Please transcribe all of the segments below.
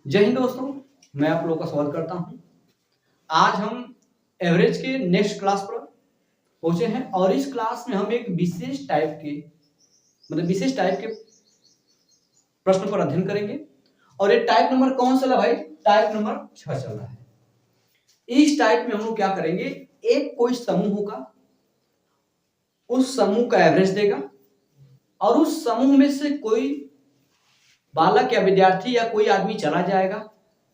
जय हिंद दोस्तों, मैं आप लोगों का स्वागत करता हूं। आज हम एवरेज के नेक्स्ट क्लास पर पहुंचे हैं और इस क्लास में हम एक विशेष टाइप के प्रश्न पर अध्ययन करेंगे। और ये टाइप नंबर कौन सा है भाई? टाइप नंबर 6 चल रहा है। इस टाइप में हम लोग क्या करेंगे, एक कोई समूह होगा, उस समूह का एवरेज देगा और उस समूह में से कोई बालक या विद्यार्थी या कोई आदमी चला जाएगा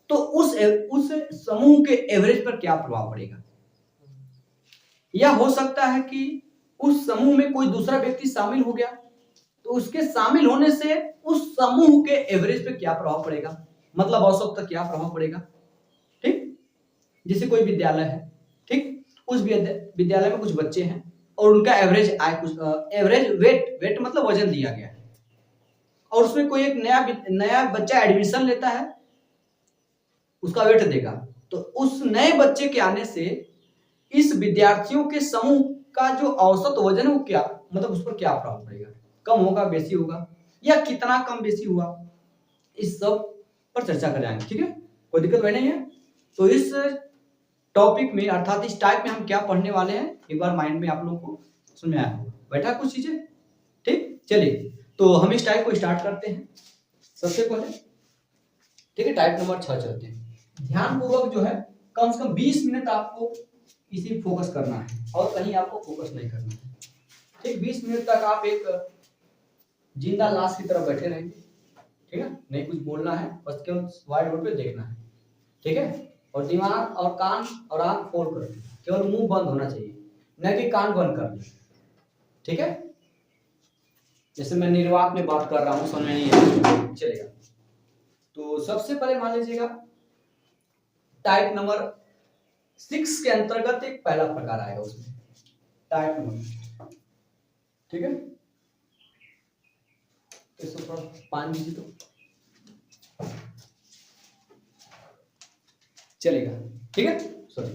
तो उस समूह के एवरेज पर क्या प्रभाव पड़ेगा। या हो सकता है कि उस समूह में कोई दूसरा व्यक्ति शामिल हो गया तो उसके शामिल होने से उस समूह के एवरेज पे क्या प्रभाव पड़ेगा, मतलब औसत पर क्या प्रभाव पड़ेगा। ठीक, जैसे कोई विद्यालय है, ठीक, उस विद्यालय में कुछ बच्चे हैं और उनका एवरेज आय कुछ एवरेज वेट मतलब वजन दिया गया है और उसमें कोई एक नया बच्चा एडमिशन लेता है, उसका वेट देगा तो उस नए बच्चे के आने से इस विद्यार्थियों के समूह का जो औसत वजन है वो क्या, मतलब उस पर क्या प्रभाव पड़ेगा, कम होगा, बेसी होगा या कितना कम बेसी हुआ, इस सब पर चर्चा कर जाएंगे। ठीक है, कोई दिक्कत वही नहीं है। तो इस टॉपिक में अर्थात इस टाइप में हम क्या पढ़ने वाले हैं, एक बार माइंड में आप लोगों को समझ में आया होगा, बैठा कुछ चीजें। ठीक, चलिए तो हम इस टाइप को स्टार्ट करते हैं सबसे पहले। ठीक है, टाइप नंबर 6 चलते हैं। ध्यानपूर्वक जो है कम से कम 20 मिनट आपको इसी फोकस करना है और कहीं आपको फोकस नहीं करना है। ठीक, 20 मिनट तक आप एक जिंदा लाश की तरह बैठे रहेंगे। ठीक है, नहीं कुछ बोलना है, बस केवल व्हाइट बोर्ड पे देखना है। ठीक है, और दिमाग और कान और आंख खोल कर, केवल मुंह बंद होना चाहिए, न कि कान बंद कर ले। ठीक है, जैसे मैं निर्वात में बात कर रहा हूँ, समझ में नहीं चलेगा। तो सबसे पहले मान लीजिएगा टाइप नंबर 6 के अंतर्गत एक पहला प्रकार आएगा उसमें, टाइप नंबर। ठीक है, इसको थोड़ा पानी दीजिए तो चलेगा। ठीक है, सॉरी।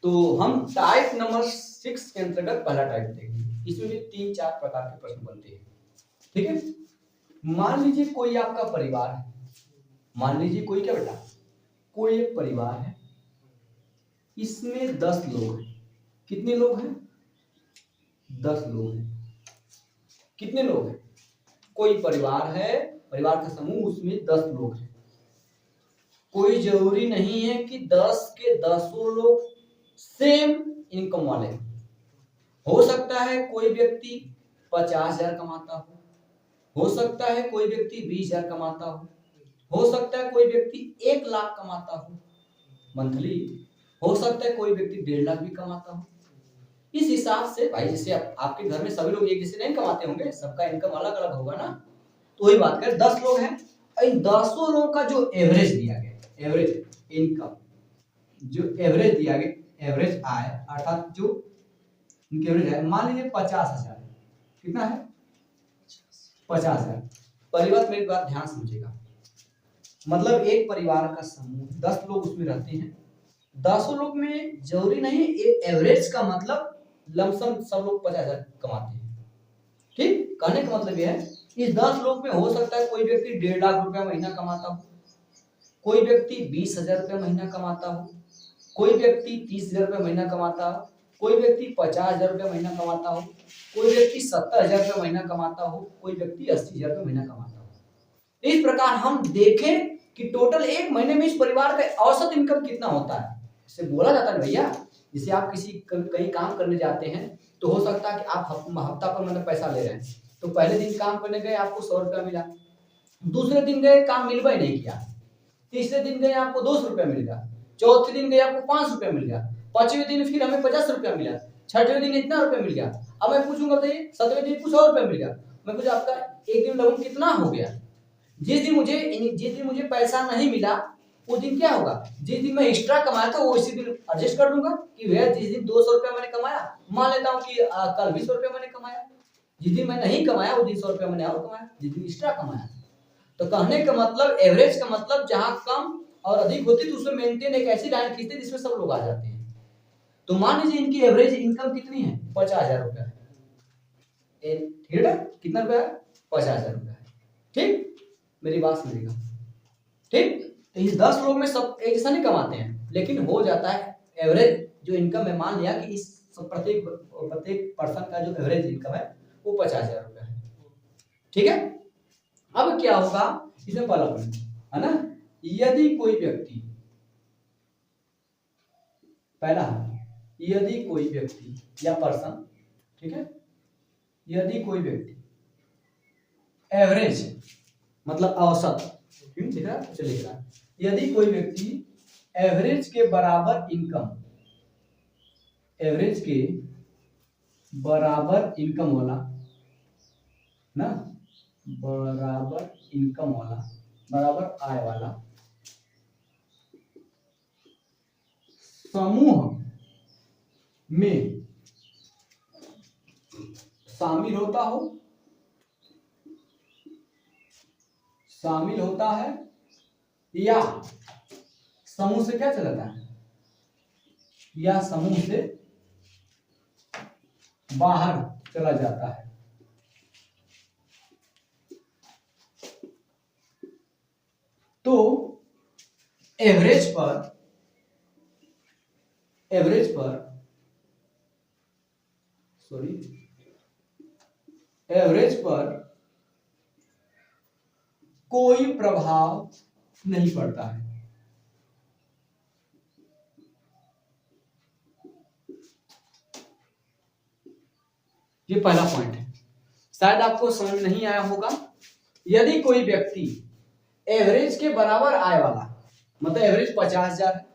तो हम टाइप नंबर 6 के अंतर्गत पहला टाइप देखेंगे। इसमें भी 3-4 प्रकार के प्रश्न बनते हैं। ठीक है, मान लीजिए कोई आपका परिवार है, मान लीजिए कोई क्या बेटा, कोई एक परिवार है, इसमें 10 लोग हैं। कितने लोग हैं? 10 लोग हैं। कितने लोग हैं? कोई परिवार है, परिवार का समूह, उसमें 10 लोग हैं। कोई जरूरी नहीं है कि 10 के 10 लोग सेम इनकम वाले हैं। हो सकता है कोई व्यक्ति 50,000 कमाता हो सकता है कोई व्यक्ति 20,000 कमाता हो सकता है कोई व्यक्ति 1 लाख कमाता हो मंथली, हो सकता है कोई व्यक्ति 1.5 लाख भी कमाता हो। इस हिसाब से भाई, जैसे आपके घर में सभी लोग एक जैसे नहीं कमाते होंगे, सबका इनकम अलग अलग होगा ना। तो वही बात करें, 10 लोग हैं, इन 10 लोगों का जो एवरेज दिया गया, एवरेज इनकम जो एवरेज दिया गया, एवरेज आय अर्थात जो इनके एवरेज है, मान लीजिए 50,000। कितना है? 50,000। परिवार, मेरी बात ध्यान समझिएगा, मतलब एक परिवार का समूह 10 लोग उसमें रहते हैं। 10 लोग में जरूरी नहीं एवरेज का मतलब लमसम सब लोग 50,000 कमाते हैं। ठीक, कहने का मतलब यह है इस 10 लोग में हो सकता है कोई व्यक्ति 1.5 लाख रुपया महीना कमाता हो, कोई व्यक्ति 20,000 रुपया महीना कमाता हो, कोई व्यक्ति 30,000 रुपया महीना कमाता हो, कोई व्यक्ति 50,000 रुपया महीना कमाता हो, कोई व्यक्ति 70,000 रुपया महीना कमाता हो, कोई व्यक्ति 80,000 रुपया महीना कमाता हो। इस प्रकार हम देखें कि टोटल एक महीने में इस परिवार का औसत इनकम कितना होता है। इसे बोला जाता है भैया, जैसे आप किसी कहीं काम करने जाते हैं तो हो सकता है कि आप हफ्ता पर मतलब पैसा ले रहे हैं, तो पहले दिन काम करने गए आपको 100 रुपया मिला, दूसरे दिन गए काम मिलवा ही नहीं किया, तीसरे दिन गए आपको 200 रुपया मिल गया, चौथे दिन गए आपको 500 रुपया मिल गया, पांचवें दिन फिर हमें 50 रुपया मिला, छठवें दिन इतना रुपया मिल गया। अब मैं पूछूंगा बताइए, 7वें दिन कुछ और रुपया मिल गया, मैं पूछा आपका एक दिन लगभग कितना हो गया। जिस दिन मुझे पैसा नहीं मिला उस दिन क्या होगा, जिस दिन मैं एक्स्ट्रा कमाया था वो इसी दिन एडजस्ट कर लूंगा कि भैया जिस दिन 200 रुपया मैंने कमाया, मान लेता हूँ कि कल 20 रुपया मैंने कमाया, जिस दिन मैं नहीं कमाया उस दिन 100 रुपया मैंने और कमाया, जिस दिन एक्स्ट्रा कमाया। तो कहने का मतलब एवरेज का मतलब जहां कम और अधिक होती तो उसमें मेंटेन एक ऐसी लाइन खींचते जिसमें सब लोग आ जाते हैं। तो मान लीजिए इनकी एवरेज इनकम कितनी है, 50,000 रुपया है। ठीक है, कितना रुपया है? 50,000 रुपया है। ठीक, मेरी बात समझिएगा। ठीक, तो इस 10 लोग में सब एक जैसा नहीं कमाते हैं, लेकिन हो जाता है एवरेज जो इनकम है, मान लिया कि इस प्रत्येक पर्सन का जो एवरेज इनकम है वो 50,000 रुपया है। ठीक है, अब क्या होगा इसमें पहला पॉइंट है ना, यदि कोई व्यक्ति, पहला यदि कोई व्यक्ति या पर्सन, ठीक है, यदि कोई व्यक्ति एवरेज मतलब औसत, दिख रहा है, चलिए लिख रहा है, यदि कोई व्यक्ति एवरेज के बराबर इनकम, एवरेज के बराबर इनकम वाला ना, बराबर इनकम वाला, बराबर आय वाला समूह में शामिल होता हो, शामिल होता है, या समूह से क्या चलाता है, या समूह से बाहर चला जाता है, तो एवरेज पर कोई प्रभाव नहीं पड़ता है। ये पहला पॉइंट है, शायद आपको समझ में नहीं आया होगा। यदि कोई व्यक्ति एवरेज के बराबर आय वाला, मतलब एवरेज 50,000 है,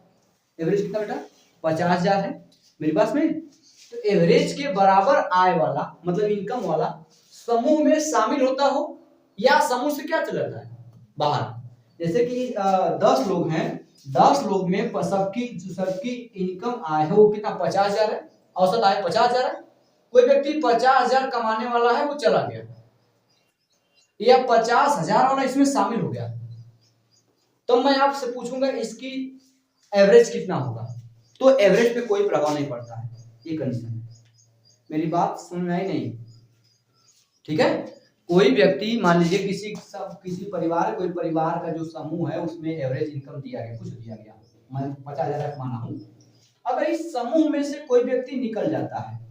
एवरेज कितना बेटा 50,000 है, मेरी बात में, तो एवरेज के बराबर आय वाला मतलब इनकम वाला समूह में शामिल होता हो, या समूह से क्या चला जाता है बाहर। जैसे कि 10 लोग हैं, 10 लोग में सबकी इनकम आय है वो कितना 50,000 है, औसत आय 50,000 है। कोई व्यक्ति 50,000 कमाने वाला है, वो चला गया, या 50,000 वाला इसमें शामिल हो गया, तो मैं आपसे पूछूंगा इसकी एवरेज कितना होगा, तो एवरेज पे कोई प्रभाव नहीं पड़ता है, ये कंडीशन है। मेरी बात समझ में आई नहीं? ठीक है, कोई व्यक्ति मान लीजिए किसी परिवार, कोई परिवार का जो समूह है उसमें एवरेज इनकम दिया गया, कुछ दिया गया, मैं 50,000 कमाना हूं, अगर इस समूह में से कोई व्यक्ति निकल जाता है,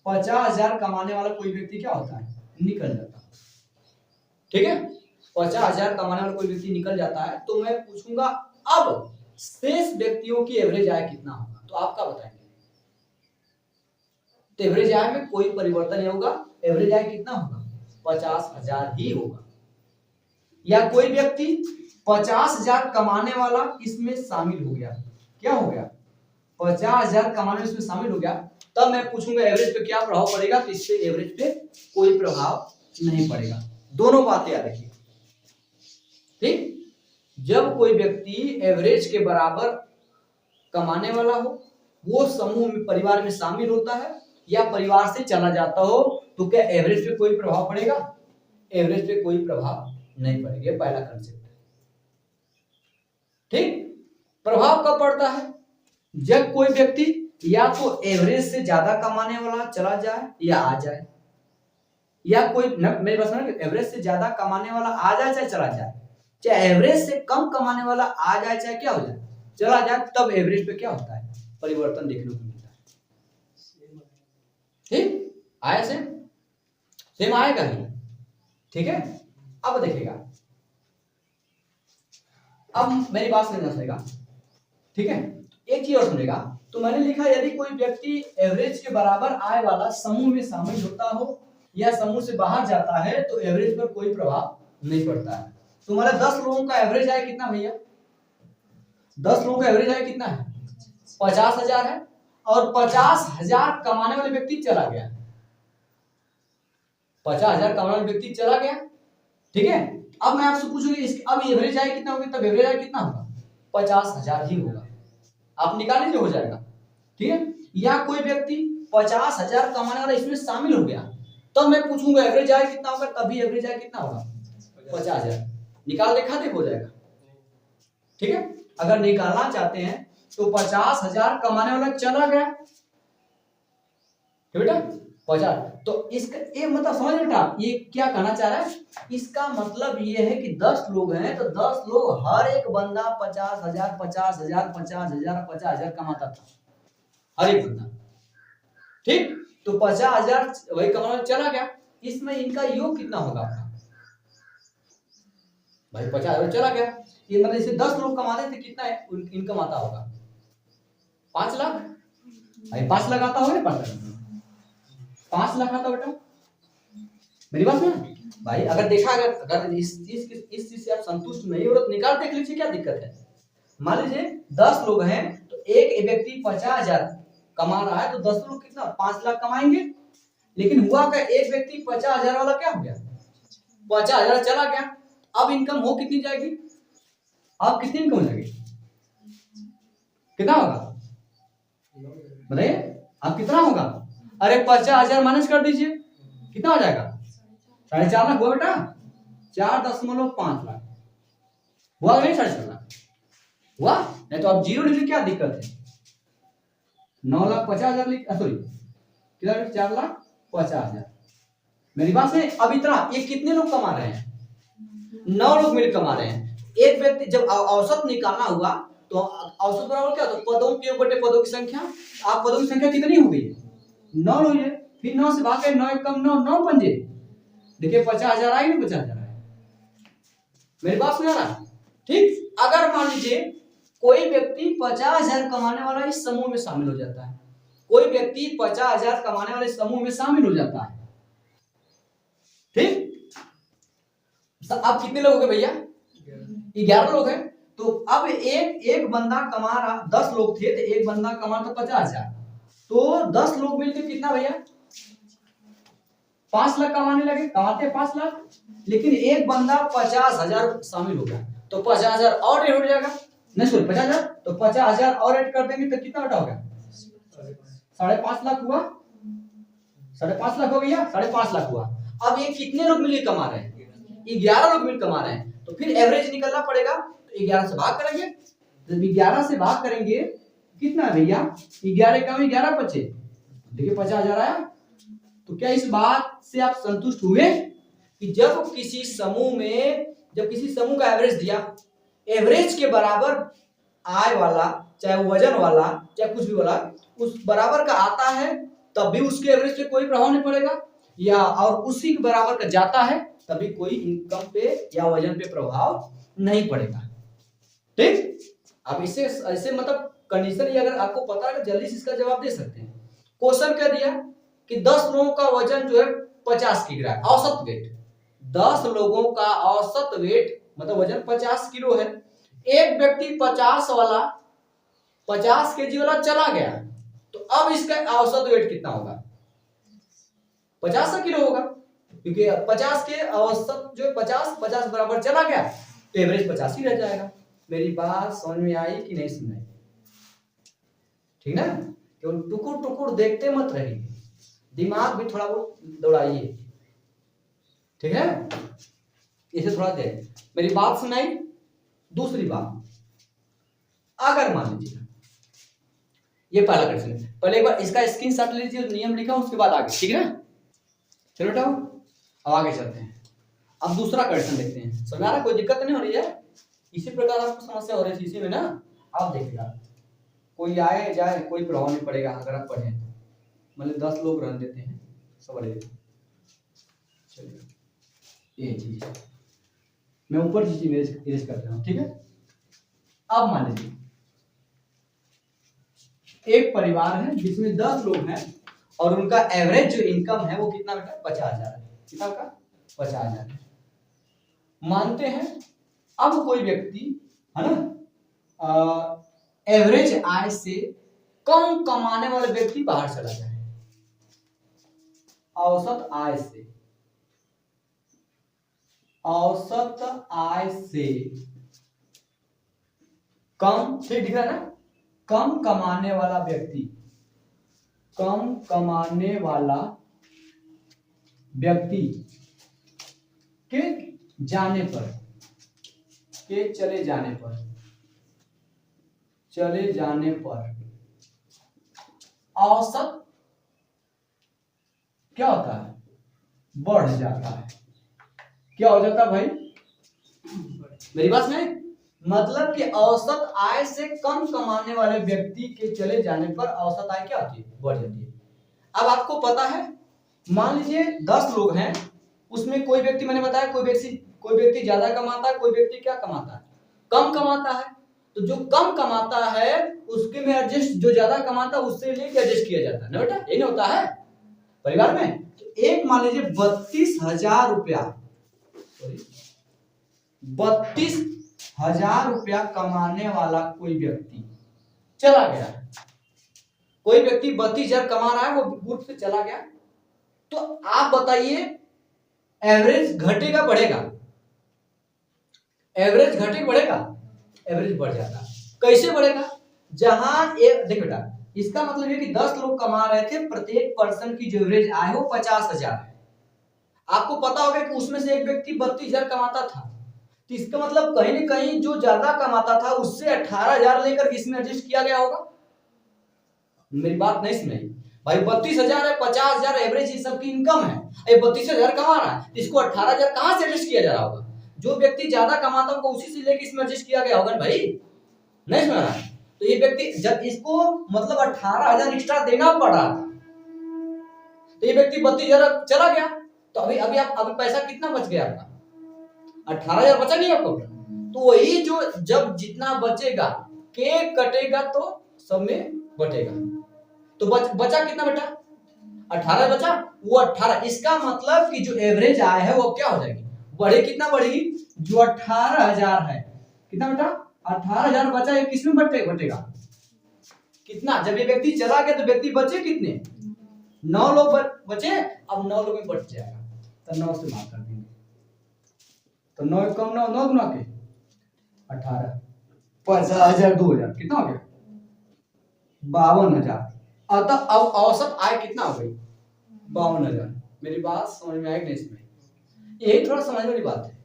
50,000 कमाने वाला कोई व्यक्ति क्या होता है, निकल जाता है, ठीक है, 50,000 कमाने वाला कोई व्यक्ति निकल जाता है, तो मैं पूछूंगा अब शेष व्यक्तियों की एवरेज आय कितना होगा, तो आप क्या बताएंगे? तो एवरेज आय में कोई परिवर्तन नहीं होगा, एवरेज आय कितना होगा 50,000 ही होगा। या कोई व्यक्ति 50,000 कमाने वाला इसमें शामिल हो गया, क्या हो गया 50,000 कमाने इसमें शामिल हो गया, तब मैं पूछूंगा एवरेज पे क्या प्रभाव पड़ेगा, तो इससे एवरेज पे कोई प्रभाव नहीं पड़ेगा। दोनों बातें याद रखिए, ठीक। जब कोई व्यक्ति एवरेज के बराबर कमाने वाला हो, वो समूह में परिवार में शामिल होता है, या परिवार से चला जाता हो, तो क्या एवरेज पे कोई प्रभाव पड़ेगा? एवरेज पे कोई प्रभाव नहीं पड़ेगा, पहला कंसेप्ट, ठीक। प्रभाव कब पड़ता है? जब कोई व्यक्ति या तो एवरेज से ज्यादा कमाने वाला चला जाए या आ जाए, या कोई मेरे पास एवरेज से ज्यादा कमाने वाला आ जाए चाहे चला जाए, चाहे एवरेज से कम कमाने वाला आ जाए चाहे क्या हो जाए चला जाए, तब एवरेज पे क्या होता है परिवर्तन देखने को मिलता है, ठीक। आया सेम आएगा ही, ठीक है। अब देखिएगा, अब मेरी बात समझेगा, ठीक है। एक चीज और सुनेगा, तो मैंने लिखा यदि कोई व्यक्ति एवरेज के बराबर आय वाला समूह में शामिल होता हो या समूह से बाहर जाता है, तो एवरेज पर कोई प्रभाव नहीं पड़ता है। तुम्हारा 10 लोगों का एवरेज आय कितना भैया, 10 लोगों का एवरेज आय कितना है 50,000 है, और 50,000 कमाने वाले व्यक्ति चला गया, 50,000 कमाने वाले व्यक्ति चला गया, ठीक है। अब मैं आपसे पूछूंगा अब एवरेज आय कितना होगी, तब एवरेज आय कितना होगा 50,000 ही होगा, आप निकाल लीजिए, हो जाएगा, ठीक है। या कोई व्यक्ति 50,000 कमाने वाला इसमें शामिल हो गया, तब मैं पूछूंगा एवरेज आय कितना होगा, तभी एवरेज आय कितना होगा 50,000, निकाल देखा दे, हो जाएगा, ठीक है। अगर निकालना चाहते हैं तो 50,000 कमाने वाला चला गया, बेटा 50। तो इसका ये मतलब समझ बेटा ये क्या कहना चाह रहा है, इसका मतलब ये है कि 10 लोग हैं तो 10 लोग हर एक बंदा 50,000 50,000 50,000 50,000 कमाता था हर एक बंदा। ठीक, तो 50,000 वही कमाना चला गया, इसमें इनका योग कितना होगा भाई 50,000 चला गया, ये मतलब इसे 10 लोग कमाते थे, कितना है इनकम आता होगा 5 लाख। भाई 5 लाख आता होगा ना, 5 लाख आता बेटा, मेरी बात में भाई। अगर देखा अगर इस चीज से आप संतुष्ट नहीं हो तो निकाल देख लीजिए क्या दिक्कत है। मान लीजिए 10 लोग हैं तो एक व्यक्ति 50,000 कमा रहा है तो 10 लोग कितना 5 लाख कमाएंगे, लेकिन हुआ क्या एक व्यक्ति 50,000 वाला क्या हो गया 50,000 चला गया, अब इनकम हो कितनी जाएगी, अब कितनी इनकम हो जाएगी, कितना होगा बताइए अब कितना होगा। अरे 50,000 माइनस कर दीजिए कितना हो जाएगा 4.5 लाख हुआ बेटा, 4.5 लाख हुआ नहीं, 4.5 लाख हुआ नहीं तो अब जीरो लिखिए क्या दिक्कत है, 9,50,000 लिख सॉरी कितना 4,50,000। मेरी बात में अब इतना ये कितने लोग कमा रहे हैं 9 लोग मिल कमा रहे हैं। एक व्यक्ति जब औसत निकालना हुआ तो औसत बराबर क्या, तो पदों के बटे पदों की संख्या, आप पदों की संख्या कितनी हो गई 9 हुई है, फिर 9 से भाग के 9 कम 9 9 पंजे, देखिए 50,000 आई नहीं 50,000 आए, मेरी बात सुना ना। ठीक, अगर मान लीजिए कोई व्यक्ति 50,000 कमाने वाला इस समूह में शामिल हो जाता है, कोई व्यक्ति 50,000 कमाने वाले समूह में शामिल हो जाता है, ठीक, अब कितने लोग हो गए भैया 11 लोग हैं। तो अब एक बंदा कमा रहा, 10 लोग थे तो एक बंदा कमा तो 50,000, तो 10 लोग मिलकर कितना भैया 5 लाख कमाने लगे, कमाते 5 लाख, लेकिन एक बंदा 50,000 शामिल हो गया तो 50,000 और ऐड हो जाएगा, नहीं सॉरी 50,000, तो 50,000 और ऐड कर देंगे तो कितना बेटा हो गया 5.5 लाख हुआ, 5.5 लाख हो गया, 5.5 लाख हुआ। अब ये कितने लोग मिलकर कमा रहे हैं 11 लोग मिलकर कमा रहे हैं, तो फिर एवरेज निकलना पड़ेगा, तो 11 से भाग करेंगे, जब 11 से भाग करेंगे कितना है भैया 11 कम 11 बचे, देखिए 50,000 आया। तो क्या इस बात से आप संतुष्ट हुए कि जब किसी समूह का एवरेज दिया, एवरेज के बराबर आय वाला चाहे वजन वाला चाहे कुछ भी वाला उस बराबर का आता है तब भी उसके एवरेज पे कोई प्रभाव नहीं पड़ेगा, या और उसी के बराबर का जाता है तभी कोई इनकम पे या वजन पे प्रभाव नहीं पड़ेगा। ठीक, अब इसे ऐसे मतलब कंडीशन ये अगर आपको पता है जल्दी से इसका जवाब दे सकते हैं। क्वेश्चन क्या दिया कि 10 लोगों का वजन जो है 50 किलो है, औसत वेट 10 लोगों का औसत वेट मतलब वजन 50 किलो है, एक व्यक्ति 50 केजी वाला चला गया, तो अब इसका औसत वेट कितना होगा 50 किलो होगा, क्योंकि 50 के औसत जो 50 बराबर चला गया तो एवरेज 50 ही रह जाएगा। मेरी बात समझ में आई कि नहीं सुनाई, ठीक ना, केवल टुकुर टुकुर देखते मत रहिए, दिमाग भी थोड़ा बहुत दौड़ाइए, ठीक है, इसे थोड़ा देर मेरी बात सुनाई। दूसरी बात, अगर मान लीजिए ये पहला क्वेश्चन, पहले एक बार इसका स्क्रीनशॉट लीजिए नियम लिखा उसके बाद आगे, ठीक है ना, चलो बेटा अब आगे चलते हैं। अब दूसरा क्वेश्चन देखते हैं, समझ आ रहा, कोई दिक्कत नहीं हो रही है, इसी प्रकार आपको समस्या हो रही थी इसी में ना, आप देखिएगा कोई आए जाए कोई प्रभाव नहीं पड़ेगा अगर आप पढ़े, मतलब 10 लोग रन देते हैं सवाल, चलिए ये चीज मैं ऊपर चीज इरेज कर रहा हूँ, ठीक है। अब मान लीजिए एक परिवार है जिसमें 10 लोग हैं और उनका एवरेज जो इनकम है वो कितना बेटा 50,000 है, कितना का 50,000 है। मानते हैं अब कोई व्यक्ति है ना एवरेज आय से कम कमाने वाले व्यक्ति बाहर चला जाए, औसत आय से कम, ठीक दिख रहा है ना, कम कमाने वाला व्यक्ति, कम कमाने वाला व्यक्ति के जाने पर, के चले जाने पर औसत क्या होता है, बढ़ जाता है। क्या हो जाता है भाई, मेरी बात में मतलब कि औसत आय से कम कमाने वाले व्यक्ति के चले जाने पर औसत आय क्या होती है, बढ़ जाती है। अब आपको पता है, मान लीजिए 10 लोग हैं, उसमें कोई व्यक्ति, मैंने बताया कोई व्यक्ति ज्यादा कमाता है, कोई व्यक्ति क्या कमाता है, कम कमाता है। तो जो कम कमाता है उसके में एडजस्ट, जो ज्यादा कमाता है उससे लेके एडजस्ट किया जाता है ना बेटा, यही ना होता है परिवार में। तो एक मान लीजिए 32,000 रुपया, 32,000 रुपया कमाने वाला कोई व्यक्ति चला गया, कोई व्यक्ति 32,000 कमा रहा है, वो ग्रुप से चला गया, तो आप बताइए एवरेज घटेगा बढ़ेगा, एवरेज घटेगा बढ़ेगा, एवरेज बढ़ जाता है। कैसे बढ़ेगा, जहां एक देखो बेटा, इसका मतलब ये कि 10 लोग कमा रहे थे, प्रत्येक पर्सन की जो एवरेज आय हो 50,000 है। आपको पता होगा कि उसमें से एक व्यक्ति 32,000 कमाता था, तो इसका मतलब कहीं ना कहीं जो ज्यादा कमाता था उससे 18,000 लेकर इसमें एडजस्ट किया गया होगा। मेरी बात नहीं सुनाई भाई, 32,000 है, 50,000 एवरेज सबकी इनकम है, ये 32,000 कमा रहा है, इसको 18,000 कहां से एडजस्ट किया जा रहा होगा, जो व्यक्ति ज्यादा कमाता होगा उसी से लेकर इसमें एडजस्ट किया गया होगा भाई, नहीं सुना रहा। तो ये व्यक्ति जब इसको मतलब 18,000 एक्स्ट्रा देना पड़ रहा था, तो ये व्यक्ति 32,000 चला गया, तो अभी अभी आप अभी पैसा कितना बच गया आपका, 18,000 बचा नहीं आपको। तो वही जो जब जितना बचेगा, केक कटेगा तो सब में बटेगा, तो बचा कितना बेटा, 18 बचा, वो 18, इसका मतलब कि जो एवरेज आय है वो क्या हो जाएगी, बढ़े, कितना बढ़ेगी, जो 18,000 है, कितना बेटा 18,000 बचा, ये किसमें बटेगा, कितना, जब ये व्यक्ति चला गया तो व्यक्ति बचे कितने, 9 लोग बचे, अब 9 लोग में बच जाएगा, तो 9 से भाग कर देंगे, तो 9 कम 9, 9 गुना के 18, 50,000 2,000 कितना हो गया, 52,000। अतः अब औसत आय कितना हो गई, 52,000। मेरी बात समझ में आई नहीं इसमें, यही थोड़ा समझने वाली बात है,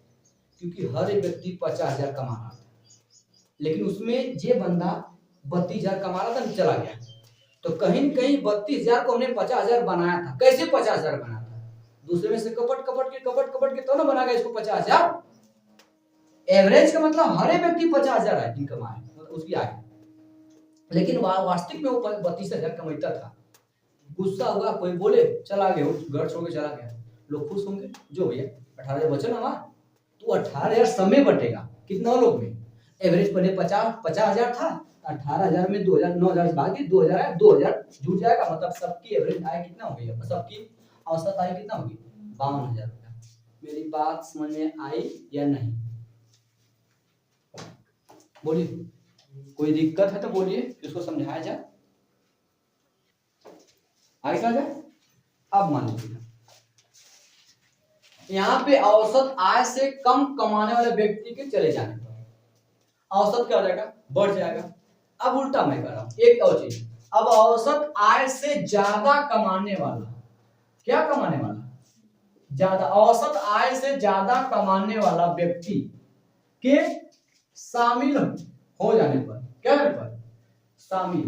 क्योंकि हर एक व्यक्ति 50,000 कमा रहा था, लेकिन उसमें जे बंदा 32,000 कमा रहा था, चला गया, तो कहीं न कहीं 32,000 को हमने 50,000 बनाया था। कैसे 50,000 बनाया था, दूसरे में से कपट के तो ना बना गया इसको 50,000। एवरेज का मतलब हर एक व्यक्ति 50,000 है इनकम आए, मतलब उसकी आय, लेकिन वास्तविक में वो 32,000 कमाता था। गुस्सा हुआ, कोई बोले चला गया, घर छोड़ के चला गया, लोग खुश होंगे, जो भैया 18,000 बचा ना हमारा, तो 18,000 समय बटेगा कितना लोग में, एवरेज पहले 50,000 था, 18,000 में 2,000, 9,000 भाग 2,000 है, 2,000 जुड़ जाएगा, मतलब सबकी एवरेज आय कितना हो गई, सबकी औसत आय कितना होगी, 52,000 रुपया। मेरी बात समझ में आई या नहीं, बोलिए, कोई दिक्कत है तो बोलिए, इसको समझाया जाए, आगे क्या जाए। अब मान लीजिए यहाँ पे औसत आय से कम कमाने वाले व्यक्ति के चले जाने पर औसत क्या हो जाएगा, बढ़ जाएगा। अब उल्टा मैं कर रहा हूं, एक और चीज, अब औसत आय से ज्यादा कमाने वाला, क्या कमाने वाला, ज्यादा, औसत आय से ज्यादा कमाने वाला व्यक्ति के शामिल हो जाने पर, क्या होने पर, शामिल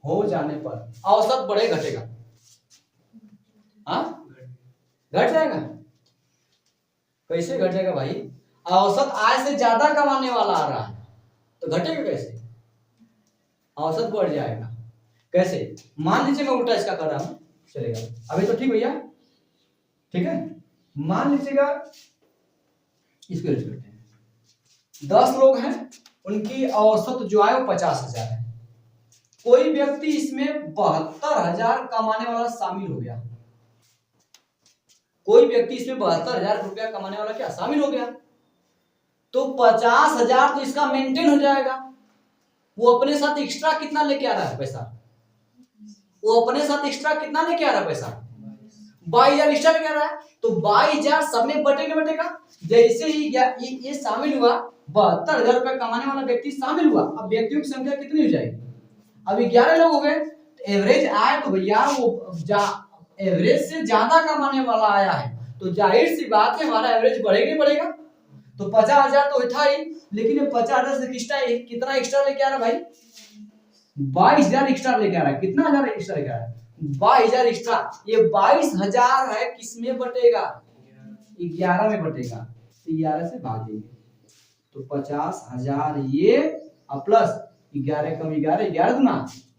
हो जाने पर औसत बढ़े घटेगा, हाँ घट जाएगा। कैसे घटेगा भाई, औसत आय से ज्यादा कमाने वाला आ रहा है तो घटेगा कैसे, औसत बढ़ जाएगा। कैसे, मान लीजिए मैं उल्टा इसका कर रहा हूं, चलेगा अभी तो ठीक भैया, ठीक है। मान लीजिएगा इसको करते हैं, 10 लोग हैं, उनकी औसत जो आय वो 50,000 है, कोई व्यक्ति इसमें 72,000 कमाने वाला शामिल हो गया, कोई व्यक्ति इसमें 72,000 रुपया कमाने वाला क्या शामिल हो गया, तो 50,000 तो इसका मेंटेन हो जाएगा। वो अपने साथ एक्स्ट्रा कितना लेके आ रहा है पैसा, वो अपने साथ एक्स्ट्रा कितना लेके आ रहा है पैसा, 22,000 एक्स्ट्रा लेके आ रहा है, तो 22,000 सब में बटेगा। जैसे ही ये शामिल हुआ, 72,000 रुपया कमाने वाला व्यक्ति शामिल हुआ, अब व्यक्तियों की संख्या कितनी हो जाएगी, अभी 11 लोग हो गए, तो एवरेज आया तो भैया वो एवरेज से ज्यादा कमाने वाला आया है, तो जाहिर सी बात है हमारा एवरेज बढ़ेगा ही बढ़ेगा। तो 50,000 तो था ही, लेकिन ये 50,000 से कितना एक्स्ट्रा लेके आ रहा भाई, 22,000 एक्स्ट्रा लेके आ रहा है। कितना हजार एक्स्ट्रा लेके आ रहा है? 22,000 एक्स्ट्रा। ये 22,000 है, किसमें बटेगा? 11 में बटेगा। तो 11 से भाग देंगे तो 50,000 ये और प्लस 11 कम 11, 11 दूना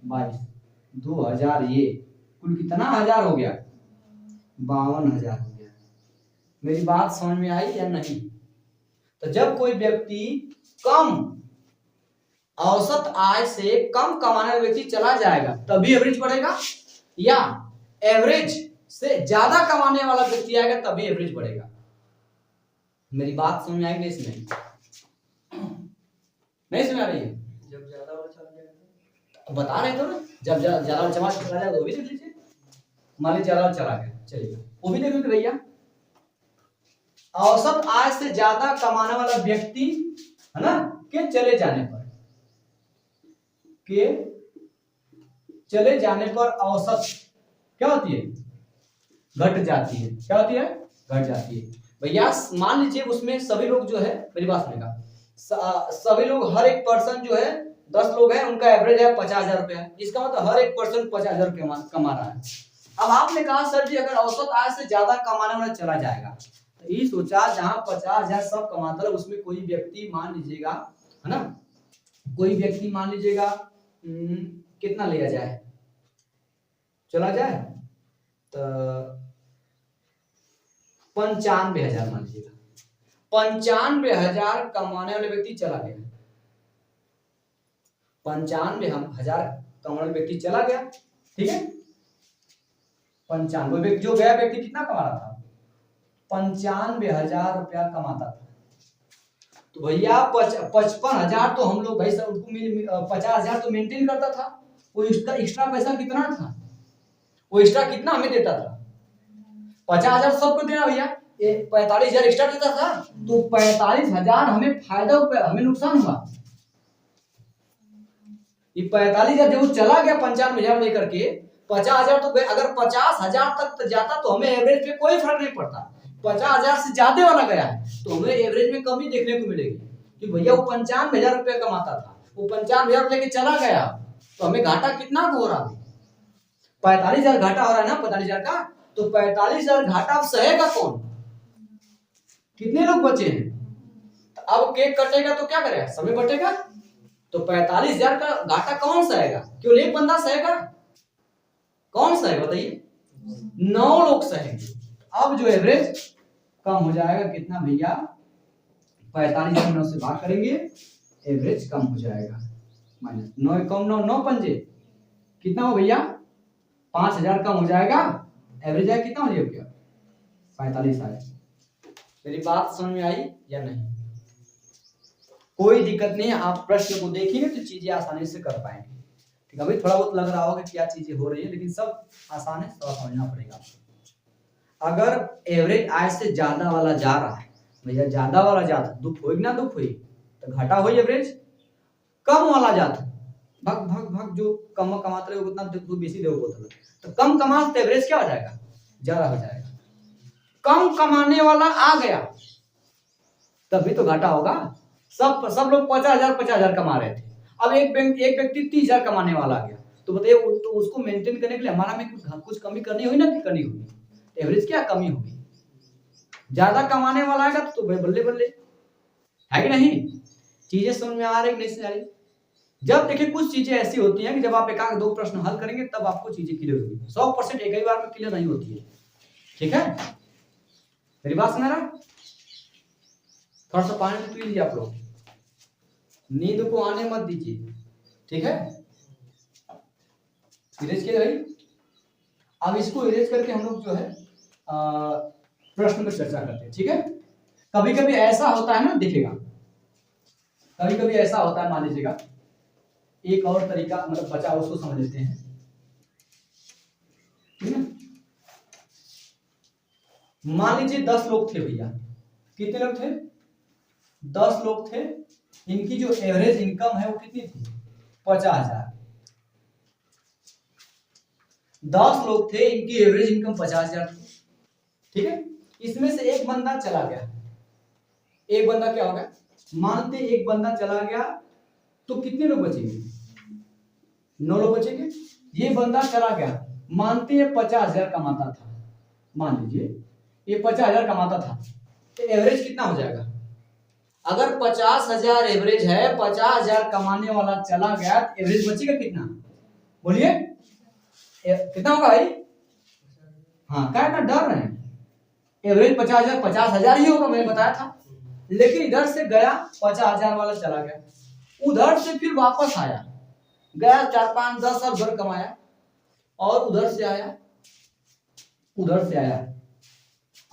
22, 2,000 ये, कुल कितना हजार हो गया? 52,000 हो गया। मेरी बात समझ में आई या नहीं? तो जब कोई व्यक्ति कम औसत आय से कम कमाने वाला व्यक्ति चला जाएगा तभी एवरेज बढ़ेगा, या एवरेज से ज्यादा कमाने वाला व्यक्ति आएगा तभी एवरेज बढ़ेगा? मेरी बात समझ में आएगी इसमें? नहीं समझ आ रही है? जब ज्यादा वाला चला जाएगा बता रहे तो ना, जब ज्यादा वाला चला जाएगा वो भी देख लीजिए। मान लीजिए ज्यादा चला गया, चलिए वो भी देख लीजिए भैया। औसत आय से ज्यादा कमाने वाला व्यक्ति है ना के चले जाने पर औसत क्या होती है? घट जाती है। क्या होती है? घट जाती है। भैया मान लीजिए उसमें सभी लोग जो है, मेरी बात सुनेगा, सभी लोग, हर एक पर्सन जो है 10 लोग हैं, उनका एवरेज है 50,000 रुपया। इसका मतलब हर एक पर्सन 50,000 रुपया कमा रहा है। अब आपने कहा सर जी अगर औसत आय से ज्यादा कमाने वाला चला जाएगा, तो ये सोचा जहां 50,000 सब कमाता है उसमें कोई व्यक्ति मान लीजिएगा, है ना, कोई व्यक्ति मान लीजिएगा कितना लिया जाए, चला जाए तो 95,000 मान लीजिएगा। 95,000 कमाने वाले व्यक्ति चला गया, 95,000 कमाने वाला व्यक्ति चला गया, ठीक है। 95 जो गया व्यक्ति कितना कमा रहा था? 95,000 रुपया कमाता था। तो भैया 55,000 तो हम लोग भाई सब उनको 50,000 तो मेंटेन करता था। वो एक्स्ट्रा पैसा कितना था? वो एक्स्ट्रा कितना हमें देता था? 50,000 सबको देना भैया, 45,000 एक्स्ट्रा देता था। तो 45,000 हमें फायदा हुआ, हमें नुकसान हुआ। ये 45,000 जब चला गया 95,000 लेकर के, 50,000 तो अगर 50,000 तक जाता तो हमें एवरेज पे कोई फर्क नहीं पड़ता। 50,000 से ज्यादा वाला गया है तो हमें एवरेज में कमी देखने को मिलेगी कि भैया वो 95,000 रुपया कमाता था, वो 95,000 लेके चला गया तो हमें घाटा कितना हो रहा है? 45,000 घाटा हो रहा है ना, 45,000 का। तो 45,000 घाटा अब सहेगा कौन? कितने लोग बचे हैं? तो अब केक कटेगा तो क्या करेगा? समय बटेगा। तो 45,000 का घाटा कौन सहेगा? केवल एक बंदा सहेगा? कौन सहेगा बताइए? 9 लोग सहेंगे। अब जो एवरेज कम हो जाएगा कितना भैया? 45,000 9 से भाग करेंगे, एवरेज कम हो जाएगा। माइनस 9 कम 9 9 पंजे कितना हो भैया? 5,000 कम हो जाएगा। एवरेज है कितना हो जाएगा? 45 आए। मेरी बात समझ में आई या नहीं? कोई दिक्कत नहीं है, आप प्रश्न को देखेंगे तो चीजें आसानी से कर पाएंगे। ठीक है, अभी थोड़ा बहुत लग रहा होगा क्या चीजें हो रही है, लेकिन सब आसान है, सब समझना पड़ेगा आपको। अगर एवरेज आय से ज्यादा वाला जा रहा है भैया, ज्यादा वाला जाता दुख होगी ना, दुख हुई तो घाटा हो। एवरेज कम वाला जाता भग भग भग, जो कम कमाते रहे उतना दुख बेसी दे बोलते, तो कम कमा तो एवरेज क्या हो जाएगा? ज्यादा हो जाएगा। कम कमाने वाला आ गया तभी तो घाटा होगा। सब लोग 50,000 कमा रहे थे, अब एक व्यक्ति 30,000 कमाने वाला आ गया, तो बताइए तो उसको मेंटेन करने के लिए हमारा में कुछ कमी करनी हुई ना, कि करनी होगी? एवरेज क्या कमी होगी? ज्यादा कमाने वाला आएगा तो बल्ले बल्ले, है कि नहीं? चीजें समझ में आ रही नहीं समझ आ रही? जब देखिए कुछ चीजें ऐसी होती हैं कि जब आप एक दो प्रश्न हल करेंगे तब आपको चीजें क्लियर होगी। 100% एक ही बार में क्लियर नहीं होती है। ठीक है, मेरी बात सुना रहा? थोड़ा सा पानी पी लीजिए आप लोग, नींद को आने मत दीजिए। ठीक है, इरेज किया भाई। अब इसको इरेज करके हम लोग जो है प्रश्न पर चर्चा करते हैं। ठीक है, कभी कभी ऐसा होता है ना, देखिएगा कभी कभी ऐसा होता है, मान लीजिएगा एक और तरीका, मतलब बचा उसको समझ लेते हैं। ठीक है, मान लीजिए 10 लोग थे भैया। कितने लोग थे? 10 लोग थे। इनकी जो एवरेज इनकम है वो कितनी थी? 50,000। 10 लोग थे, इनकी एवरेज इनकम 50,000 थी। ठीक है, इसमें से एक बंदा चला गया। एक बंदा क्या होगा? मानते एक बंदा चला गया तो कितने लोग बचेंगे? 9 लोग बचेंगे। ये बंदा चला गया, मानते हैं 50,000 कमाता था, मान लीजिए ये 50,000 कमाता था, तो एवरेज कितना हो जाएगा? अगर 50,000 एवरेज है, 50,000 कमाने वाला चला गया, तो एवरेज बचेगा कितना? बोलिए कितना होगा भाई? हाँ, क्या इतना डर रहे हैं? एवरेज 50,000 ही होगा, मैंने बताया था। लेकिन इधर से गया 50,000 वाला चला गया, उधर से फिर वापस आया, गया 4 5 10 साल भर कमाया, और उधर से आया, उधर से आया।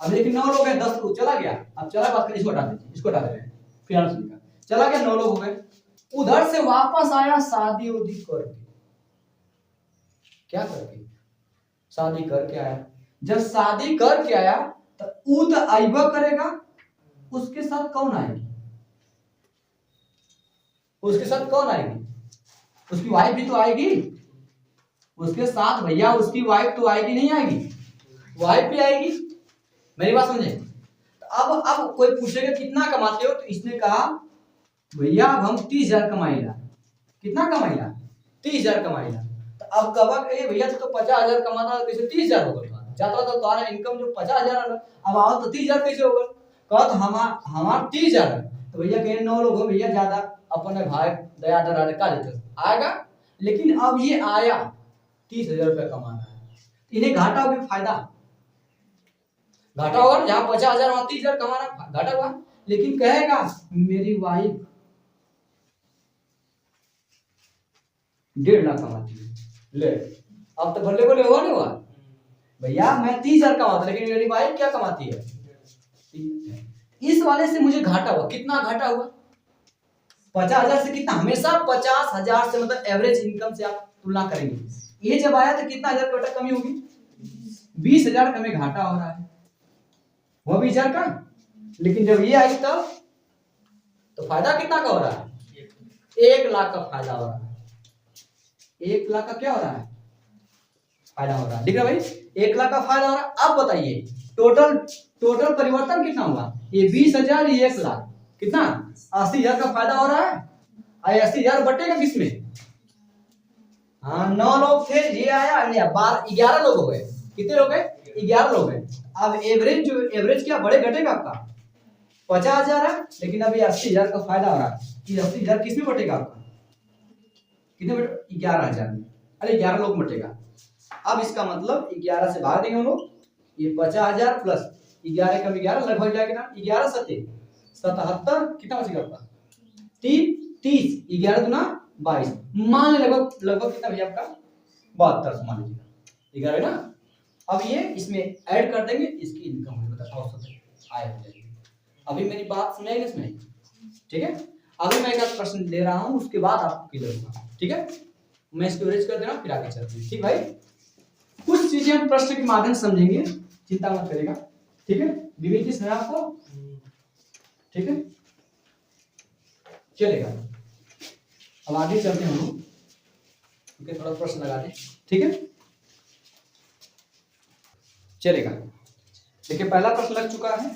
अब लेकिन 9 लोग हैं, 10 को चला गया, अब चला बात करें, इसको हटा दीजिए, इसको हटा दे रहे हैं, चला गया, 9 लोग हो गए, उधर से वापस आया शादी उदी करके, क्या करके? शादी करके आया। जब शादी करके आया तो ऊ तो आइबा करेगा, उसके साथ कौन आएगी? उसके साथ कौन आएगी? उसकी वाइफ भी तो आएगी उसके साथ भैया, उसकी वाइफ तो आएगी, नहीं आएगी? वाइफ भी आएगी, मेरी बात समझे? अब कोई पूछेगा कितना कमाते हो, तो इसने कहा भैया अब हम 30,000 कमाएगा। कितना कमाएगा? 30,000 कमाएगा। तो अब कबा कहिए भैया तो 50,000 कमाता है, कैसे 30,000 होगा? जाता तो तुम्हारा इनकम जो 50,000, अब आओ तो 30,000 कैसे होगा? कहा तो हमारा 30,000 है, तो भैया कहे 9 लोग हो भैया, ज्यादा अपने भाई दया डरा का आएगा। लेकिन अब ये आया 30,000 रुपया कमाना है, इन्हें घाटा हो गया, फायदा घाटा होगा ना? जहाँ 50,000 वहां 30,000 कमाना, घाटा हुआ। लेकिन कहेगा मेरी वाइफ 1.5 लाख कमाती है, ले अब तो बल्ले बल्ले हुआ नहीं हुआ भैया, मैं 30,000 कमाता, लेकिन मेरी वाइफ क्या कमाती है? इस वाले से मुझे घाटा हुआ। कितना घाटा हुआ? 50,000 से कितना? हमेशा 50,000 से मतलब एवरेज इनकम से आप तुलना करेंगे। ये जब आया तो कितना हजार का कमी होगी? 20,000 का में घाटा हो रहा है, वो 20,000 का। लेकिन जब ये आई तब तो फायदा कितना का हो रहा है? 1 लाख का फायदा हो रहा है। 1 लाख का क्या हो रहा है? फायदा हो रहा है। दिख रहा है भाई? 1 लाख का फायदा हो रहा है। अब बताइए टोटल परिवर्तन कितना हुआ? ये 20,000, ये 1 लाख, कितना? 80,000 का फायदा हो रहा है। 80,000 बटेगा किसमें? हाँ, 9 लोग थे, ये आया 11 लोग हो गए। कितने लोग गए? 11 लोग हैं। अब एवरेज क्या बढ़े घटेगा? आपका 50,000 है, लेकिन अभी 80,000 का फायदा हो रहा है। 80,000 किसमें बटेगा आपका? कितने बटे? 11,000 में। अरे 11 लोग बटेगा। अब इसका मतलब 11 से भाग देंगे हम लोग, ये 50,000 प्लस 11 कम 11 लगभग जाएगा ना, 11 सत्ते 77, कितना बचेगा आपका? 30, 11 दूना 22, मान लगभग कितना भैया आपका? 72 मान लीजिए, 11 है ना। अब ये इसमें ऐड कर देंगे, इसकी इनकम है मतलब औसत आय हो जाएगी। अभी मेरी बात समझ आई इसमें? ठीक है। अभी मैं एक प्रश्न ले रहा हूं, उसके बाद आपको क्लियर होगा। ठीक है, मैं इसको एरेज कर दे रहा हूं, फिर आगे चलते हैं। ठीक भाई, कुछ चीजें हम प्रश्न के माध्यम से समझेंगे, चिंता मत करेगा। ठीक है, विवेक जी समझ आपको? ठीक है, चलेगा। अब आगे चलते हैं हम लोग, okay, थोड़ा प्रश्न लगा दें। ठीक है, चलेगा। देखिए पहला प्रश्न लग चुका है,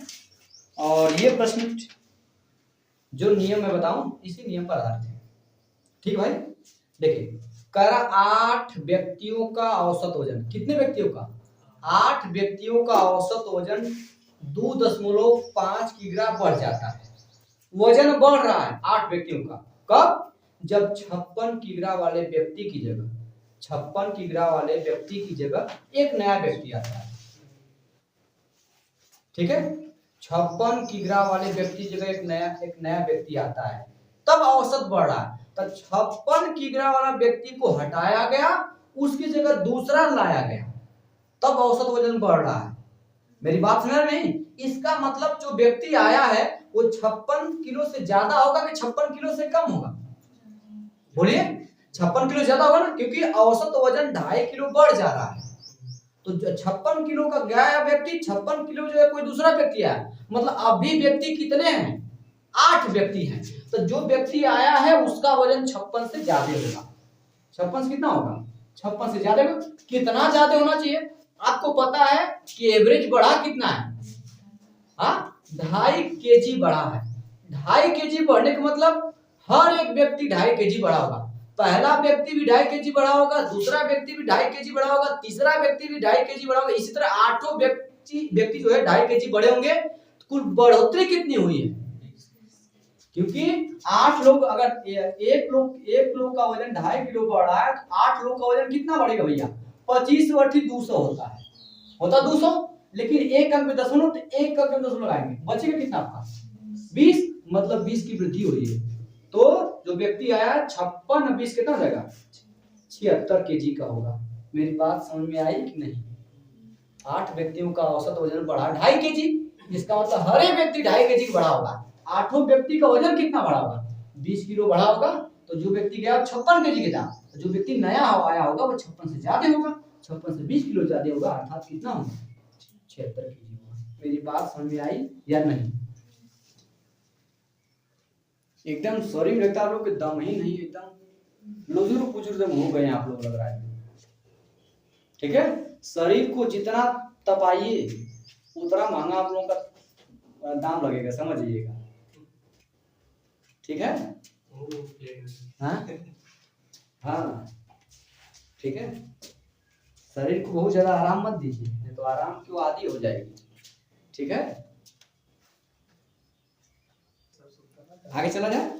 और ये प्रश्न जो नियम मैं बताऊं इसी नियम पर आधारित है। ठीक भाई, देखिए कह रहा 8 व्यक्तियों का औसत वजन। कितने व्यक्तियों का? 8 व्यक्तियों का औसत वजन 2.5 किलोग्राम बढ़ जाता है। वजन बढ़ रहा है 8 व्यक्तियों का। कब? जब 56 किलोग्राम वाले व्यक्ति की जगह 56 किलोग्राम वाले व्यक्ति की जगह एक नया व्यक्ति आता है। ठीक है, 56 किलोग्राम वाले व्यक्ति की जगह एक नया व्यक्ति आता है, तब औसत बढ़ रहा है। तो 56 किलोग्राम वाला व्यक्ति को हटाया गया, उसकी जगह दूसरा लाया गया, तब औसत वजन बढ़ रहा है। मेरी बात समझ रहे नहीं? इसका मतलब जो व्यक्ति आया है वो 56 किलो से ज्यादा होगा कि 56 किलो से कम होगा? बोलिए, 56 किलो ज्यादा होगा ना, क्योंकि औसत वजन 2.5 किलो बढ़ जा रहा है। तो 56 किलो का गया व्यक्ति 56 किलो जो है कोई दूसरा व्यक्ति आया, मतलब अभी व्यक्ति कितने हैं? 8 व्यक्ति हैं। तो जो व्यक्ति आया है उसका वजन 56 से ज्यादा होगा। 56 से कितना होगा? 56 से ज्यादा होगा। कितना ज्यादा होना चाहिए? आपको पता है कि एवरेज बढ़ा कितना है? हाँ, 2.5 केजी बढ़ा है। 2.5 केजी बढ़ने का मतलब हर एक व्यक्ति 2.5 केजी बढ़ा होगा। पहला व्यक्ति भी 2.5 kg बढ़ा होगा, दूसरा व्यक्ति भी 2.5 kg बढ़ा होगा, तीसरा व्यक्ति भी 2.5 kg बढ़ा होगा, इसी तरह 8 व्यक्ति जो है 2.5 kg बढ़े होंगे। कुल बढ़ोतरी कितनी हुई है? क्योंकि 8 लोग, अगर एक लोग का वजन 2.5 किलो बढ़ रहा है तो 8 लोग का वजन कितना बढ़ेगा भैया? 25 बटे 200 होता 200, लेकिन एक अंक में दशमलव, तो एक अंक में दशमलव लगाएंगे, बचेगा कितना आपका? 20, मतलब 20 की वृद्धि हुई है। तो जो व्यक्ति आया 56 20 कितना हो जाएगा? 76 kg का होगा। मेरी बात समझ में आई कि नहीं? 8 व्यक्तियों का औसत वजन बढ़ा 2.5 kg, इसका मतलब हर एक व्यक्ति 2.5 kg बढ़ा होगा। 8 व्यक्ति का वजन कितना बढ़ा होगा? 20 किलो बढ़ा होगा। तो जो व्यक्ति गया 56 kg के था, तो जो व्यक्ति नया आया होगा वो 56 से ज्यादा होगा, 56 से 20 किलो ज्यादा होगा, अर्थात कितना होगा? 76 kg होगा। मेरी बात समझ में आई या नहीं? एकदम शरीर में लगता है आप लोग के दम ही नहीं, एकदम लुजुर पुजुर दम हो गए आप लोग, लग रहा है। ठीक है, शरीर को जितना तपाइए उतना महंगा आप लोगों का दाम लगेगा, समझ लीजिएगा। ठीक है, हाँ हाँ, ठीक है। शरीर को बहुत ज्यादा आराम मत दीजिए, नहीं तो आराम की आदी हो जाएगी। ठीक है, आगे चला जाए।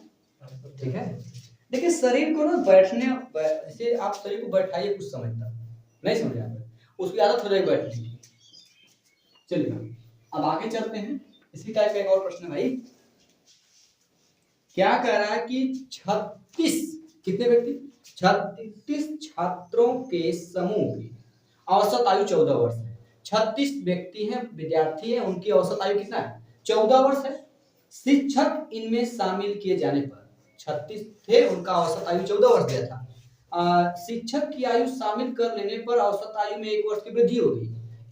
ठीक है, देखिए शरीर को ना बैठने, जैसे आप शरीर को बैठाइए कुछ समय तक, नहीं समझ आता, उसकी आदत हो जाएगी बैठने की। चलिए अब आगे चलते हैं। इसी टाइप का एक और प्रश्न है भाई, क्या कह रहा है कि 36 कितने व्यक्ति? 36 छात्रों के समूह की औसत आयु 14 वर्ष है। 36 व्यक्ति हैं, विद्यार्थी हैं, उनकी औसत आयु कितना है? 14 वर्ष है। शिक्षक इनमें शामिल किए जाने पर, 36 थे, उनका औसत आयु 14 वर्ष दिया था। शिक्षक की आयु शामिल कर लेने पर औसत आयु में 1 वर्ष की वृद्धि होगी।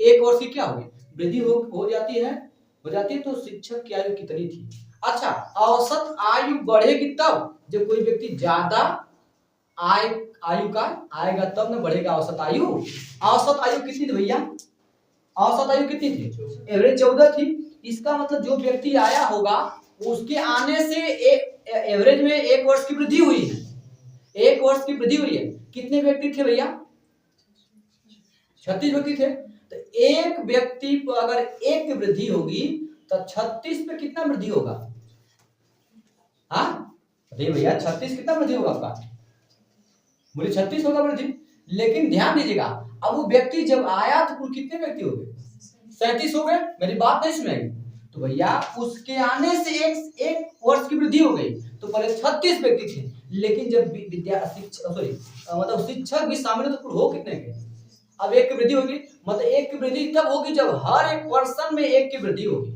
1 वर्ष की क्या होगी? वृद्धि हो जाती है। तो शिक्षक की आयु कितनी थी? अच्छा, औसत आयु बढ़ेगी तब जब कोई व्यक्ति ज्यादा आयु का आएगा, तब ना बढ़ेगा औसत आयु। औसत आयु कितनी थी भैया? औसत आयु कितनी थी? एवरेज 14 थी। इसका मतलब जो व्यक्ति आया होगा उसके आने से एवरेज में 1 वर्ष की वृद्धि हुई है। 1 वर्ष की वृद्धि हुई है। कितने व्यक्ति थे भैया? 36 व्यक्ति थे। तो एक व्यक्ति पर अगर 1 की वृद्धि होगी तो 36 पे कितना वृद्धि होगा? हाँ अरे भैया 36 कितना वृद्धि होगा आपका? बोले 36 होगा वृद्धि। लेकिन ध्यान दीजिएगा, अब वो व्यक्ति जब आया तो कुल कितने व्यक्ति हो गए? 37 हो गए। मेरी बात नहीं सुनेगी तो भैया उसके आने से एक वर्ष की वृद्धि हो गई। तो पहले 36 व्यक्ति थे, लेकिन जब मतलब शिक्षक भी शामिल तो कुल हो कितने के? अब 1 की वृद्धि होगी। मतलब 1 की वृद्धि तब होगी जब हर एक पर्सन में 1 की वृद्धि होगी।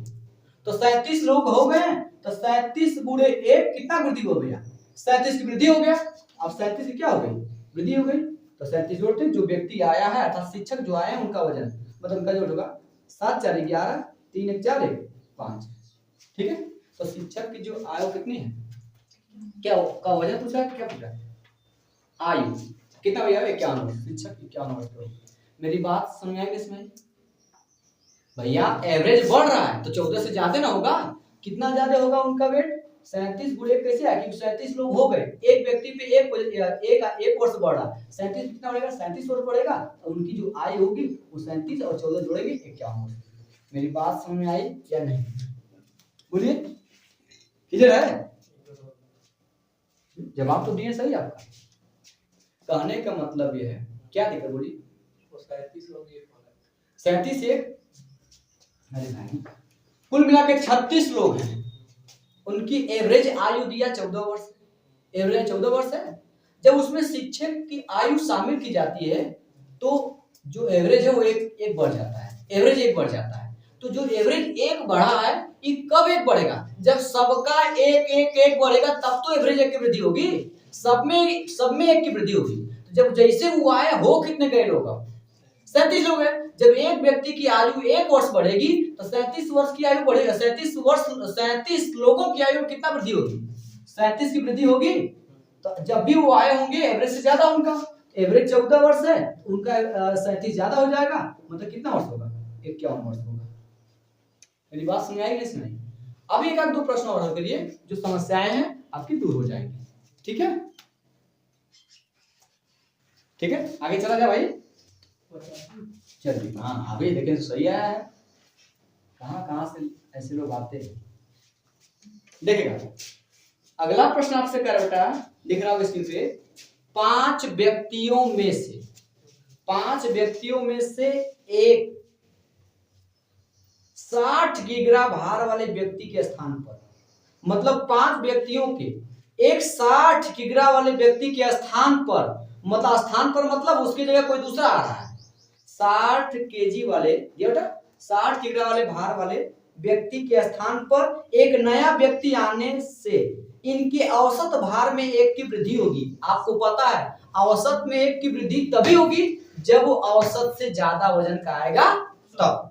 तो 37 लोग हो गए, तो 37 गुणे 1 कितना वृद्धि हो गया? 37 की वृद्धि हो गया। अब 37 की क्या हो गई? वृद्धि हो गई। तो 37 जोड़ते जो व्यक्ति आया है अर्थात शिक्षक जो आए हैं उनका वजन, मतलब उनका जोड़ होगा 7 4 11 3 1 4 1 5। ठीक है, तो शिक्षक की जो आयु कितनी है? क्या का वजन पूछा है, क्या पूछा है? आयु कितना भैया? 51 वर्ष। शिक्षक 51 वर्ष के। मेरी बात समझ में आई इसमें? भैया एवरेज बढ़ रहा है तो 14 से ज्यादा ना होगा। कितना ज्यादा होगा उनका वेट? 37 गुणे कैसे है? क्योंकि 37 लोग हो गए, एक व्यक्ति पे एक वर्ष बढ़ रहा। 37 कितना बढ़ेगा? 37 वर्ष बढ़ेगा। तो उनकी जो आयु होगी वो 37 और 14 जोड़ेंगे 51 वर्ष। मेरी बात समझ में आई या नहीं? बोलिए, किधर है? जवाब तो दिए सही आपका। कहने का मतलब ये है, क्या दिक्कत बोली? 37 लोग ये 37 एक, अरे भाई कुल मिला के 36 लोग हैं, उनकी एवरेज आयु दिया 14 वर्ष। एवरेज 14 वर्ष है। जब उसमें शिक्षक की आयु शामिल की जाती है तो जो एवरेज है वो एक बढ़ जाता है। एवरेज 1 बढ़ जाता है। तो जो एवरेज 1 बढ़ा है ये कब 1 बढ़ेगा? जब सबका 1 बढ़ेगा तब तो एवरेज 1 की वृद्धि होगी। सब में 1 की वृद्धि होगी। तो जब जैसे वो आए हो कितने गए लोग? 37 लोग हैं। जब एक व्यक्ति की आयु 1 वर्ष बढ़ेगी तो 37 वर्ष की आयु बढ़ेगा। 37 लोगों की आयु कितना वृद्धि होगी? 37 की वृद्धि होगी। तो जब भी वो आए होंगे एवरेज से ज्यादा, उनका एवरेज 14 वर्ष है, उनका 37 ज्यादा हो जाएगा। मतलब कितना वर्ष होगा? 51 वर्ष होगा। मेरी बात समझ आई नहीं? अब एक आध दो प्रश्न और करिए, जो समस्याएं हैं आपकी दूर हो जाएंगी। ठीक है, ठीक है, आगे चला जाए भाई। 85। चलिए हाँ आगे देखें तो सही आया है। कहाँ कहाँ से ऐसे लोग आते हैं। देखेगा अगला प्रश्न आपसे कर बेटा, दिख रहा होगा स्क्रीन पे। 5 व्यक्तियों में से एक 60 किग्रा भार वाले व्यक्ति के स्थान पर, मतलब 5 व्यक्तियों के एक 60 किग्रा वाले व्यक्ति के स्थान पर, मतलब उसकी जगह कोई दूसरा आ रहा है। 60 केजी वाले, ये बेटा 60 किग्रा वाले भार वाले व्यक्ति के स्थान पर एक नया व्यक्ति आने से इनके औसत भार में 1 की वृद्धि होगी। आपको पता है औसत में 1 की वृद्धि तभी होगी जब वो औसत से ज्यादा वजन का आएगा तब।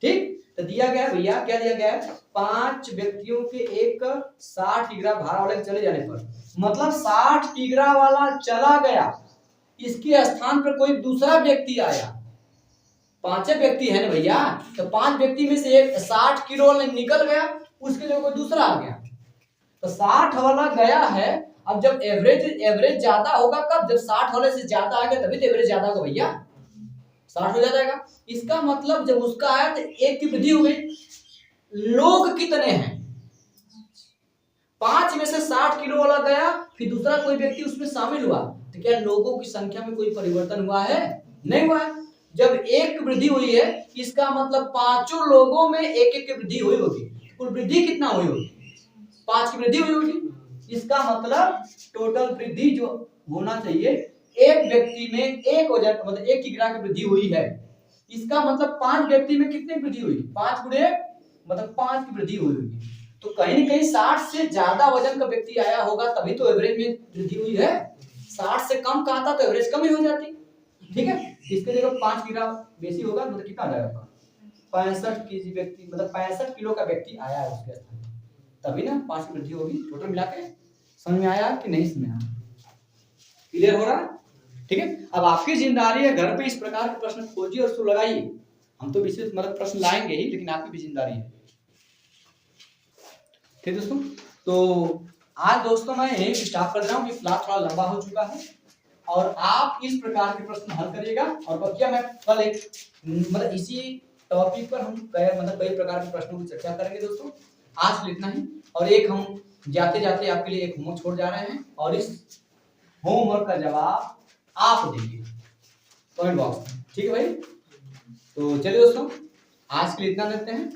ठीक, तो दिया गया है भैया, क्या दिया गया है, 5 व्यक्तियों के एक 60 किग्रा भार वाले चले जाने पर, मतलब 60 किग्रा वाला चला गया, इसके स्थान पर कोई दूसरा व्यक्ति आया। 5 व्यक्ति है ना भैया, तो 5 व्यक्ति में से एक 60 किलो वाला निकल गया, उसके लिए कोई दूसरा आ गया, तो 60 वाला गया है। अब जब एवरेज ज्यादा होगा कब, जब 60 वाले से ज्यादा आएगा तभी तो एवरेज ज्यादा होगा भैया, 60 हो जाएगा। इसका मतलब जब उसका आया तो 1 की वृद्धि हो गई। लोग कितने हैं, 5 में से 60 किलो वाला गया, फिर दूसरा कोई व्यक्ति उसमें शामिल हुआ, तो क्या लोगों की संख्या में कोई परिवर्तन हुआ है, नहीं हुआ है। जब 1 की वृद्धि हुई है इसका मतलब 5 लोगों में 1 की वृद्धि हुई होगी। कुल वृद्धि कितना हुई होगी, 5 की वृद्धि हुई होगी। इसका मतलब टोटल वृद्धि जो होना चाहिए एक व्यक्ति में 1 वजन, मतलब 1 किग्रा की वृद्धि हुई है। इसका मतलब 5 व्यक्ति में कितनी वृद्धि हुई, 5 गुणे मतलब 5 की वृद्धि हुई होगी। तो कहीं न कहीं 60 से ज्यादा वजन का व्यक्ति आया होगा तभी तो एवरेज में वृद्धि हुई है। 60 से कम का आता तो एवरेज कम ही हो जाती। ठीक है, इसके जगह 5 किग्रा बेसी होगा, मतलब कितना आ जाएगा, 65 केजी व्यक्ति, मतलब 65 किलो का व्यक्ति आया है उसके स्थान पर, तभी ना 5 की वृद्धि होगी। टोटल मिला के समझ में आया कि नहीं समझ में आया, क्लियर हो रहा है। ठीक है, अब आपकी जिम्मेदारी है घर पे इस प्रकार के प्रश्न खोजिए और उसको लगाइए। हम तो विशेष मतलब प्रश्न लाएंगे ही, लेकिन आपकी भी जिम्मेदारी है। ठीक दोस्तों, तो आज दोस्तों मैं यही स्टार्ट कर रहा हूँ कि क्लास थोड़ा लंबा हो चुका है और आप इस प्रकार के प्रश्न हल करिएगा। और बकिया मैं कल एक मतलब इसी टॉपिक पर हम मतलब कई प्रकार के प्रश्नों की चर्चा करेंगे दोस्तों। आज इतना ही, और एक हम जाते जाते आपके लिए एक होमवर्क छोड़ जा रहे हैं और इस होमवर्क का जवाब आप देंगे कमेंट बॉक्स में। ठीक है भाई, तो चलिए दोस्तों आज के लिए इतना देते हैं।